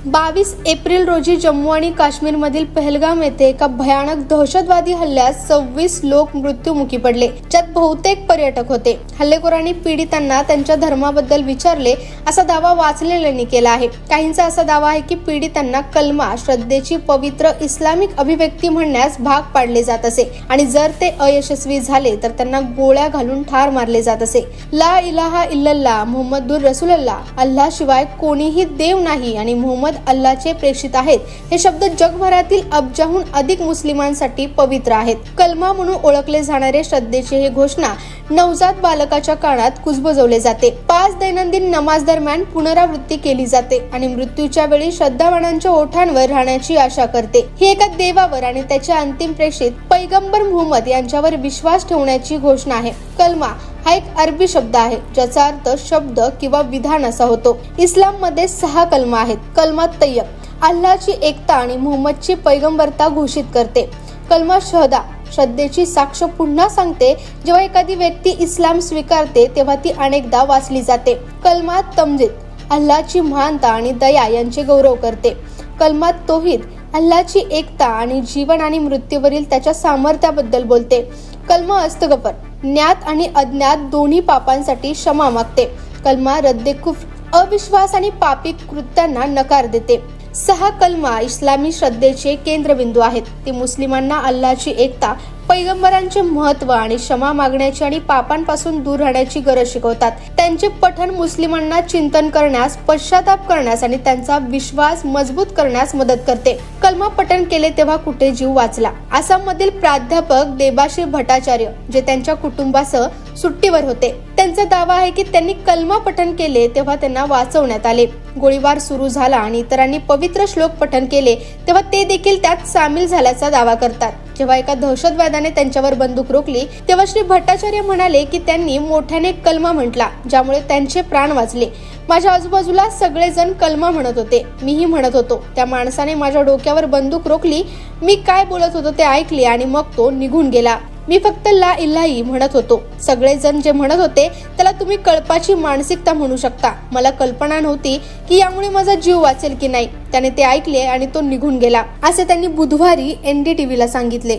22 April रोजी जम्मू आणि काश्मीरमधील पहलगाम येथे एका भयानक दहशतवादी हल्ल्यात 26 लोक मृत्युमुखी पडले, ज्यात बहुतेक पर्यटक होते। हल्लेखोरांनी पीडितांना त्यांच्या धर्माबद्दल विचारले असा दावा वाचलेल्यांनी केला आहे। काहींचा असा दावा आहे की पीडितांना कलमा, श्रद्धेची पवित्र इस्लामिक अभिव्यक्ती म्हणण्यास भाग पाडले जात असे आणि जर ते अयशस्वी झाले तर त्यांना गोळ्या घालून ठार मारले जात असे। ला इलाहा इल्लल्लाह मुहम्मदुर रसूलुल्लाह, अल्लाह शिवाय कोणीही देव नाही आणि मुहम्मद अल्लाहचे प्रेषित आहेत, हे शब्द जगभरातील अब्जाहून अधिक मुस्लिमांसाठी पवित्र आहेत। कलमा म्हणून ओळखले जाणारे श्रद्धेचे हे घोषणा नवजात बालकाच्या कानात कुजबजवले जाते। 5 दैनंदिन नमाज दरम्यान पुनरावृत्ती केली जाते आणि मृत्यूच्या वेळी श्रद्धावानांच्या ओठांवर राहण्याची आशा करते। ही एका देवावर आणि त्याच्या अंतिम प्रेषित पैगंबर मुहम्मद यांच्यावर विश्वास ठेवण्याची घोषणा आहे। कलमा हा एक अरबी शब्द आहे ज्याचा अर्थ शब्द किंवा विधान असा होतो। इस्लाम मध्ये 6 कलमा आहेत। कलमा तय्यब अल्लाहची एकता आणि मुहम्मदची पैगंबरता घोषित करते। कलमा शहदा श्रद्धेची साक्ष पुन्हा सांगते। जेव्हा एखादी व्यक्ती इस्लाम स्वीकारते तेव्हा ती अनेकदा वाचली जाते। कलमा तमजीद अल्लाहची महानता आणि दया यांचे गौरव करते। कलमा तौहीद अल्लाहची एकता आणि जीवन आणि मृत्यूवरील त्याच्या सामर्थ्याबद्दल बोलते। कलमा इस्तगफार ज्ञात आणि अज्ञात दोन्ही पापांसाठी क्षमा मागते। कलमा रद्दे कुफ्र अविश्वास आणि पापी कृत्यांना नकार देते। 6 कलमा इस्लामी श्रद्धेचे केंद्रबिंदू आहेत। ते मुस्लिमांना अल्लाहची एकता, पैगंबरांचे महत्त्व आणि क्षमा मागण्याची आणि पापांपासून दूर राहण्याची गरज शिकवतात। त्यांचे पठण मुस्लिमांना चिंतन करण्यास, पश्चाताप करण्यास आणि त्यांचा विश्वास मजबूत करण्यास मदत करते। कलमा पठण केले तेव्हा कुठे जीव वाचला। आसाम मधील प्राध्यापक देबाश्री भट्टाचार्य जे त्यांच्या कुटुंबासह सुट्टीवर होते, त्यांचा दावा आहे की त्यांनी कलमा पठण केले तेव्हा त्यांना वाचवण्यात आले। गोळीबार सुरू झाला आणि इतरांनी पवित्र श्लोक पठण केले तेव्हा ते देखील त्यात सामील झाल्याचा दावा करतात। जेव्हा एका दहशतवाद्याने त्यांच्यावर बंदूक रोखली तेव्हा श्री भट्टाचार्य म्हणाले की त्यांनी मोठ्याने कलमा म्हटला, ज्यामुळे त्यांचे प्राण वाचले। माझ्या आजूबाजूला सगळेजण कलमा म्हणत होते, मीही म्हणत होतो। त्या माणसाने माझ्या डोक्यावर बंदूक रोखली, मी काय बोलत होतो ते ऐकले आणि मग तो निघून गेला। मी फक्त ला इलाही म्हणत होतो। सगळेजण जे म्हणत होते त्याला तुम्ही कळपाची मानसिकता म्हणू शकता। मला कल्पना नव्हती की यामुळे माझा जीव वाचेल की नाही। त्याने ते ऐकले आणि तो निघून गेला, असे त्यांनी बुधवारी NDTVला सांगितले।